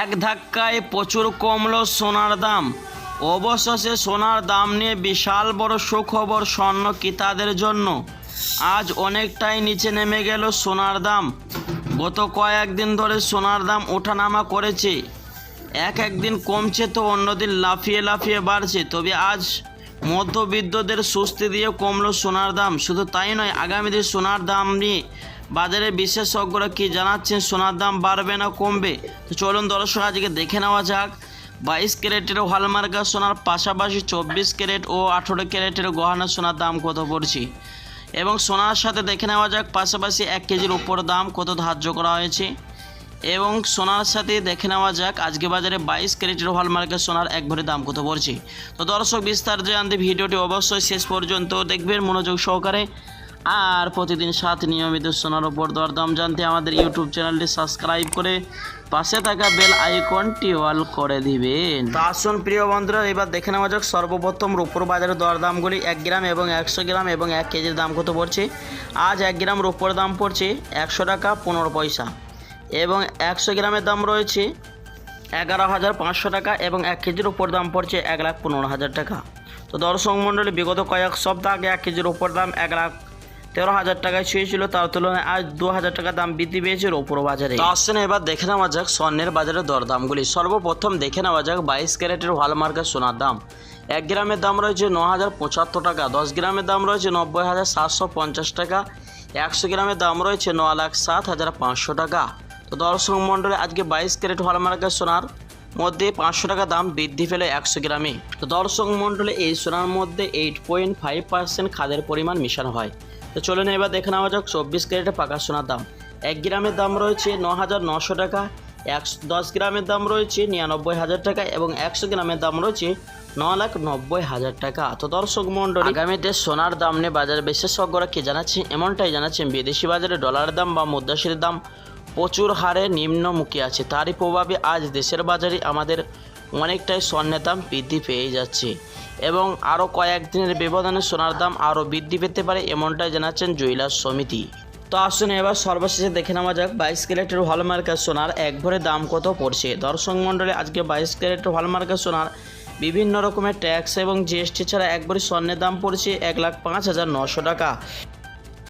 এক ধাক্কায় প্রচুর কমলো সোনার দাম। অবশেষে সোনার দাম নিয়ে বিশাল বড় সুখবর স্বর্ণ ক্রেতাদের জন্য। আজ অনেকটাই নিচে নেমে গেল সোনার দাম। গত কয়েকদিন ধরে সোনার দাম ওঠানামা করেছে, একদিন কমছে তো অন্যদিন লাফিয়ে লাফিয়ে বাড়ছে। তবে আজ মধ্যবিত্তদের স্বস্তি দিয়ে কমলো সোনার দাম। শুধু তাই নয়, আগামী দিন সোনার দাম নিয়ে বাজারে বিশেষজ্ঞরা কি জানাচ্ছেন, সোনার দাম বাড়বে না কমবে। তো চলুন দর্শক আজকে দেখে নেওয়া যাক 22 ক্যারেটের হলমার্কা সোনার পাশাপাশি 24 ক্যারেট ও 18 ক্যারেটের গহনা সোনার দাম কত পড়ছে, এবং সোনার সাথে দেখে নেওয়া যাক পাশাপাশি 1 কেজির উপর দাম কত ধার্য করা হয়েছে, এবং সোনার সাথে দেখে নেওয়া যাক আজকে বাজারে 22 ক্যারেটের হলমার্কের সোনার এক ভরি দাম কত পড়ছে। তো দর্শক বিস্তারিত জানতে ভিডিওটি অবশ্যই শেষ পর্যন্ত দেখবেন মনোযোগ সহকারে। আর প্রতিদিন সাথে নিয়মিত সোনার উপর দরদাম জানতে আমাদের ইউটিউব চ্যানেলটি সাবস্ক্রাইব করে পাশে থাকা বেল আইকনটি অল করে দিবেন। তো আসুন প্রিয় বন্ধুরা, এবার দেখে নেওয়া যাক সর্বপ্রথম রূপোর বাজারের দরদামগুলি 1 গ্রাম এবং 100 গ্রাম এবং 1 কেজির দাম কত পড়ছে। আজ 1 গ্রাম রূপোর দাম পড়ছে 100 টাকা 15 পয়সা, এবং 100 গ্রামের দাম রয়েছে 11,500 টাকা, এবং 1 কেজির উপর দাম পড়ছে 1,15,000 টাকা। তো দর্শক মণ্ডলী, বিগত কয়েক সপ্তাহ আগে 1 কেজির উপর দাম 1,13,000 টাকায় ছুঁয়েছিল, তার তুলনায় আজ 2,000 টাকা দাম বৃদ্ধি পেয়েছে রূপোর বাজারে। তো আসুন এবার দেখে নেওয়া যাক স্বর্ণের বাজারের দরদামগুলি। সর্বপ্রথম দেখে নেওয়া যাক 22 ক্যারেটের হলমার্কের সোনার দাম। 1 গ্রামের দাম রয়েছে 9,075 টাকা, 10 গ্রামের দাম রয়েছে 90,750 টাকা, 100 গ্রামের দাম রয়েছে 9,07,500 টাকা। তো দর্শক মণ্ডলী, আজকে 22 ক্যারেট হলমার্কের সোনার মধ্যে 500 টাকা দাম বৃদ্ধি পেল 100 গ্রামে। তো দর্শক মণ্ডলী, এই সোনার মধ্যে 8.5% খাদের পরিমাণ মিশানো হয়। তো চলুন এবার দেখে নেওয়া যাক 24 ক্যারেটের পাকা সোনার দাম। 1 গ্রামের দাম রয়েছে 9,900 টাকা, 10 গ্রামের দাম রয়েছে 99,000 টাকা, এবং 100 গ্রামের দাম রয়েছে 9,90,000 টাকা। তো দর্শক মণ্ডলী, আগামীতে সোনার দাম নিয়ে বাজার বিশেষজ্ঞরা কি জানাচ্ছে, এমনটাই জানাচ্ছেন বিদেশি বাজারে ডলারের দাম বা মুদ্রাশীর দাম প্রচুর হারে নিম্নমুখী আছে। তারই প্রভাবে আজ দেশের বাজারে আমাদের অনেকটাই স্বর্ণের দাম বৃদ্ধি পেয়ে যাচ্ছে, এবং আরও কয়েকদিনের ব্যবধানে সোনার দাম আরও বৃদ্ধি পেতে পারে, এমনটাই জানাচ্ছেন জুয়েলার্স সমিতি। তো আসুন এবার সর্বশেষে দেখে নেওয়া যাক 22 ক্যারেটের হলমার্কের সোনার এক ভরি দাম কত পড়ছে। দর্শক মণ্ডলী, আজকে 22 ক্যারেটের হলমার্কের সোনার বিভিন্ন রকমের ট্যাক্স এবং জিএসটি ছাড়া এক ভরি স্বর্ণের দাম পড়ছে 1,05,900 টাকা,